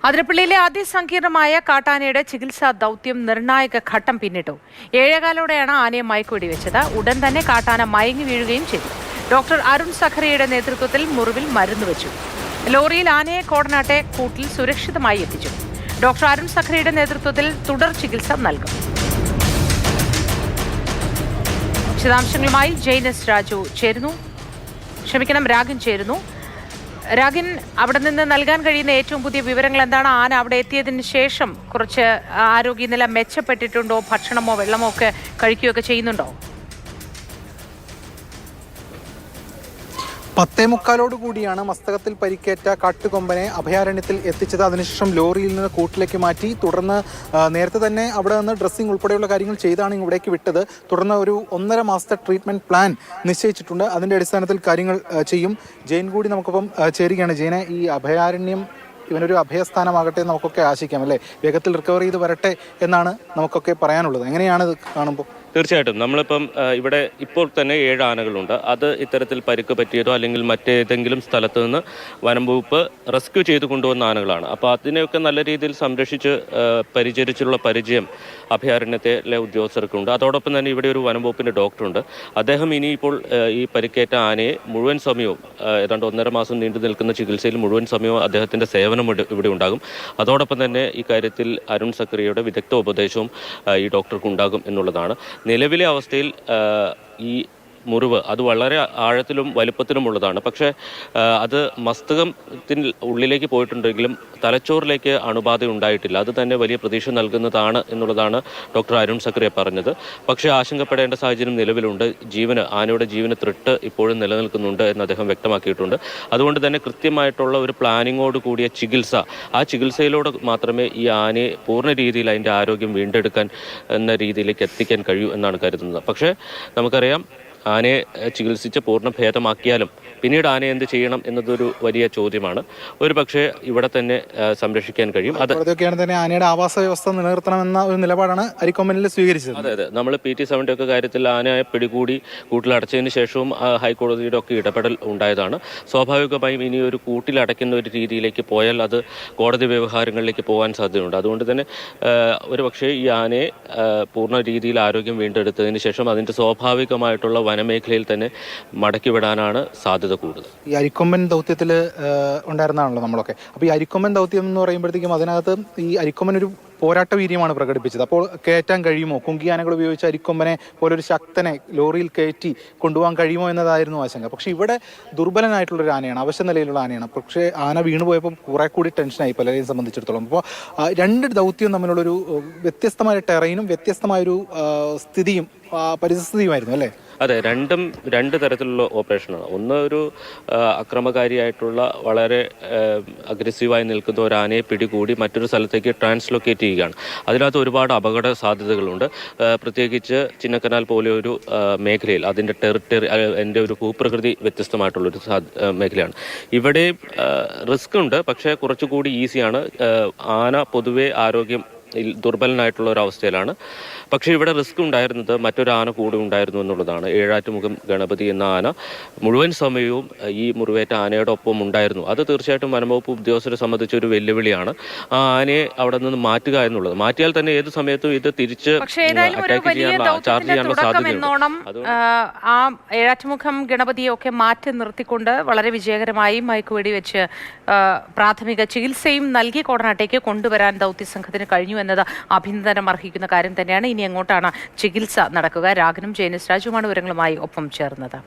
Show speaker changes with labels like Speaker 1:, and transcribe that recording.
Speaker 1: അതിരപ്പള്ളിയിലെ അതിസങ്കീർണമായ കാട്ടാനയുടെ ചികിത്സാ ദൗത്യം നിർണായക ഘട്ടം പിന്നിട്ടു. 7:15 ആനയെ മയക്കുവെടിവെച്ചത്. ഉടൻ തന്നെ കാട്ടാന മയങ്ങി വീഴുകയും ചെയ്തു. ഡോക്ടർ അരുൺ സഖറിയയുടെ നേതൃത്വത്തിൽ മുറിവിൽ മരുന്ന് വെച്ചു. ലോറിയിൽ ആനയെ കോടനാട്ടെ കൂട്ടിൽ സുരക്ഷിതമായി എത്തിച്ചു. ഡോക്ടർ അരുൺ സഖറിയയുടെ നേതൃത്വത്തിൽ തുടർ ചികിത്സ നൽകും. വിശദാംശങ്ങളുമായി ജെയ്നസ് രാഗിൻ ചേരുന്നു. രാഗിൻ, അവിടെ നിന്ന് നൽകാൻ കഴിയുന്ന ഏറ്റവും പുതിയ വിവരങ്ങൾ എന്താണ്? ആന അവിടെ എത്തിയതിന് ശേഷം കുറച്ച് ആരോഗ്യനില മെച്ചപ്പെട്ടിട്ടുണ്ടോ? ഭക്ഷണമോ വെള്ളമോ ഒക്കെ കഴിക്കുകയൊക്കെ ചെയ്യുന്നുണ്ടോ?
Speaker 2: 10:45 കൂടിയാണ് മസ്തകത്തിൽ പരിക്കേറ്റ കാട്ടുകൊമ്പനെ അഭയാരണ്യത്തിൽ എത്തിച്ചത്. അതിനുശേഷം ലോറിയിൽ നിന്ന് കൂട്ടിലേക്ക് മാറ്റി. തുടർന്ന് നേരത്തെ തന്നെ അവിടെ നിന്ന് ഡ്രസ്സിംഗ് ഉൾപ്പെടെയുള്ള കാര്യങ്ങൾ ചെയ്താണ് ഇവിടേക്ക് വിട്ടത്. തുടർന്ന് ഒരു 1.5 മാസത്തെ ട്രീറ്റ്മെന്റ് പ്ലാൻ നിശ്ചയിച്ചിട്ടുണ്ട്. അതിന്റെ അടിസ്ഥാനത്തിൽ കാര്യങ്ങൾ ചെയ്യും. ജെയിൻ കൂടി നമുക്കൊപ്പം ചേരുകയാണ്. ജെയിനെ, ഈ അഭയാരണ്യം ഇവനൊരു അഭയസ്ഥാനമാകട്ടെ നമുക്കൊക്കെ ആശിക്കാം, അല്ലേ? വേഗത്തിൽ റിക്കവർ ചെയ്ത് വരട്ടെ എന്നാണ് നമുക്കൊക്കെ പറയാനുള്ളത്. എങ്ങനെയാണ് ഇത് കാണുമ്പോൾ?
Speaker 3: തീർച്ചയായിട്ടും നമ്മളിപ്പം ഇവിടെ ഇപ്പോൾ തന്നെ 7 ആനകളുണ്ട്. അത് ഇത്തരത്തിൽ പരിക്ക് പറ്റിയതോ അല്ലെങ്കിൽ മറ്റേതെങ്കിലും സ്ഥലത്ത് നിന്ന് വനം വകുപ്പ് റെസ്ക്യൂ ചെയ്ത് കൊണ്ടുവന്ന ആനകളാണ്. അപ്പോൾ അതിനെയൊക്കെ നല്ല രീതിയിൽ സംരക്ഷിച്ച് പരിചരിച്ചുള്ള പരിചയം അഭയാരണ്യത്തിലെ ഉദ്യോഗസ്ഥർക്കുണ്ട്. അതോടൊപ്പം തന്നെ ഇവിടെ ഒരു വനം വകുപ്പിൻ്റെ ഡോക്ടറുണ്ട്. അദ്ദേഹം ഇനിയിപ്പോൾ ഈ പരിക്കേറ്റ ആനയെ മുഴുവൻ സമയവും ഏതാണ്ട് 1.5 മാസം നീണ്ടു നിൽക്കുന്ന ചികിത്സയിൽ മുഴുവൻ സമയവും അദ്ദേഹത്തിൻ്റെ സേവനം ഇവിടെ ഉണ്ടാകും. അതോടൊപ്പം തന്നെ ഇക്കാര്യത്തിൽ അരുൺ സഖറിയയുടെ വിദഗ്ധ ഉപദേശവും ഈ ഡോക്ടർക്ക് ഉണ്ടാകും എന്നുള്ളതാണ്. നിലവിലെ അവസ്ഥയിൽ ഈ മുറിവ് അത് വളരെ ആഴത്തിലും വലുപ്പത്തിലുമുള്ളതാണ്. പക്ഷേ അത് മസ്തകത്തിൽ ഉള്ളിലേക്ക് പോയിട്ടുണ്ടെങ്കിലും തലച്ചോറിലേക്ക് അണുബാധ ഉണ്ടായിട്ടില്ല. അത് തന്നെ വലിയ പ്രതീക്ഷ നൽകുന്നതാണ് എന്നുള്ളതാണ് ഡോക്ടർ അരുൺ സഖറിയ പറഞ്ഞത്. പക്ഷേ ആശങ്കപ്പെടേണ്ട സാഹചര്യം നിലവിലുണ്ട്. ആനയുടെ ജീവന് ത്രെട്ട് ഇപ്പോഴും നിലനിൽക്കുന്നുണ്ട് എന്ന് അദ്ദേഹം വ്യക്തമാക്കിയിട്ടുണ്ട്. അതുകൊണ്ട് തന്നെ കൃത്യമായിട്ടുള്ള ഒരു പ്ലാനിങ്ങോട് കൂടിയ ചികിത്സ, ആ ചികിത്സയിലൂടെ മാത്രമേ ഈ ആനയെ പൂർണ്ണ രീതിയിൽ അതിൻ്റെ ആരോഗ്യം വീണ്ടെടുക്കാൻ എന്ന രീതിയിലേക്ക് എത്തിക്കാൻ കഴിയൂ എന്നാണ് കരുതുന്നത്. പക്ഷേ നമുക്കറിയാം, ആനയെ ചികിത്സിച്ച് പൂർണ്ണ ഭേദമാക്കിയാലും പിന്നീട് ആനയെ എന്ത് ചെയ്യണം എന്നതൊരു വലിയ ചോദ്യമാണ്. ഒരു പക്ഷേ ഇവിടെ തന്നെ സംരക്ഷിക്കാൻ കഴിയും.
Speaker 2: അതൊക്കെയാണ് തന്നെ ആനയുടെ ആവാസ വ്യവസ്ഥ നിലനിർത്തണമെന്ന ഒരു നിലപാടാണ് അരിക്കൊമ്പനിൽ സ്വീകരിച്ചത്.
Speaker 3: അതെ, നമ്മൾ PT-7 ഒക്കെ കാര്യത്തിൽ ആനയെ പിടികൂടി കൂട്ടിലടച്ചതിന് ശേഷവും ഹൈക്കോടതിയുടെ ഒക്കെ ഇടപെടൽ ഉണ്ടായതാണ്. സ്വാഭാവികമായും ഇനി ഒരു കൂട്ടിലടയ്ക്കുന്ന ഒരു രീതിയിലേക്ക് പോയാൽ അത് കോടതി വ്യവഹാരങ്ങളിലേക്ക് പോകാൻ സാധ്യതയുണ്ട്. അതുകൊണ്ട് തന്നെ ഒരു പക്ഷേ ഈ ആനയെ പൂർണ്ണ രീതിയിൽ ആരോഗ്യം വീണ്ടെടുത്തതിന് ശേഷം അതിൻ്റെ സ്വാഭാവികമായിട്ടുള്ള വനമേഖലയിൽ തന്നെ മടക്കി വിടാനാണ് സാധ്യത കൂടുതൽ.
Speaker 2: ഈ അരിക്കൊമ്പൻ ദൗത്യത്തിൽ ഉണ്ടായിരുന്നതാണല്ലോ നമ്മളൊക്കെ. അപ്പോൾ ഈ അരിക്കൊമ്പൻ ദൗത്യം എന്ന് പറയുമ്പോഴത്തേക്കും അതിനകത്ത് ഈ അരിക്കൊമ്പൻ ഒരു പോരാട്ട വീര്യമാണ് പ്രകടിപ്പിച്ചത്. അപ്പോൾ കയറ്റാൻ കഴിയുമോ? കുങ്കിയാനകൾ ഉപയോഗിച്ച് അരിക്കൊമ്പനെ പോലൊരു ശക്തനെ ലോറിയിൽ കയറ്റി കൊണ്ടുപോകാൻ കഴിയുമോ എന്നതായിരുന്നു ആശങ്ക. പക്ഷേ ഇവിടെ ദുർബലനായിട്ടുള്ളൊരു ആനയാണ്, അവശ നിലയിലുള്ള ആനയാണ്. പക്ഷേ ആന വീണുപോയപ്പോൾ കുറെ കൂടി ടെൻഷനായി പലരെയും സംബന്ധിച്ചിടത്തോളം. അപ്പോൾ 2 ദൗത്യവും തമ്മിലുള്ളൊരു വ്യത്യസ്തമായ ടെറൈനും വ്യത്യസ്തമായൊരു സ്ഥിതിയും പരിസ്ഥിതിയുമായിരുന്നു, അല്ലേ?
Speaker 3: അതെ, രണ്ട് തരത്തിലുള്ള ഓപ്പറേഷനാണ്. ഒന്ന്, ഒരു അക്രമകാരിയായിട്ടുള്ള വളരെ അഗ്രസീവായി നിൽക്കുന്ന ഒരു ആനയെ പിടികൂടി മറ്റൊരു സ്ഥലത്തേക്ക് ട്രാൻസ്ലൊക്കേറ്റ് ചെയ്യുകയാണ്. അതിനകത്ത് ഒരുപാട് അപകട സാധ്യതകളുണ്ട്. പ്രത്യേകിച്ച് ചിന്നക്കനാൽ പോലെ ഒരു മേഖലയിൽ അതിൻ്റെ എൻ്റെ ഒരു ഭൂപ്രകൃതി വ്യത്യസ്തമായിട്ടുള്ളൊരു മേഖലയാണ്. ഇവിടെ റിസ്ക് ഉണ്ട്, പക്ഷേ കുറച്ചുകൂടി ഈസിയാണ്. ആന പൊതുവെ ആരോഗ്യം ദുർബലനായിട്ടുള്ള ഒരു അവസ്ഥയിലാണ്. പക്ഷേ ഇവിടെ റിസ്ക് ഉണ്ടായിരുന്നത് മറ്റൊരു ആന കൂടി ഉണ്ടായിരുന്നു എന്നുള്ളതാണ്. ഏഴാറ്റുമുഖം ഗണപതി എന്ന ആന മുഴുവൻ സമയവും ഈ മുറിവേറ്റ ആനയുടെ ഒപ്പം ഉണ്ടായിരുന്നു. അത് തീർച്ചയായിട്ടും വനംവകുപ്പ് ഉദ്യോഗസ്ഥരെ സംബന്ധിച്ച ഒരു വെല്ലുവിളിയാണ്. ആ ആനയെ അവിടെ നിന്ന് മാറ്റുക എന്നുള്ളത്. മാറ്റിയാൽ തന്നെ ഏത് സമയത്തും ഇത് തിരിച്ച് അറ്റാക്ക് ചെയ്യാനുള്ള സാധ്യതയുണ്ട്.
Speaker 1: ആ ഏഴാറ്റുമുഖം ഗണപതിയൊക്കെ മാറ്റി നിർത്തിക്കൊണ്ട് വളരെ വിജയകരമായി മയക്കുവെടി വെച്ച് പ്രാഥമിക ചികിത്സയും നൽകി കോടനാട്ടേക്ക് കൊണ്ടുവരാൻ ദൗത്യസംഘത്തിന് കഴിഞ്ഞു എന്നത് അഭിനന്ദനം അർഹിക്കുന്ന കാര്യം തന്നെയാണ്. ഇനി എങ്ങോട്ടാണ് ചികിത്സ നടക്കുക? രാഗനും ജെയ്നസ് രാജുവുമാണ് വിവരങ്ങളുമായി ഒപ്പം ചേർന്നത്.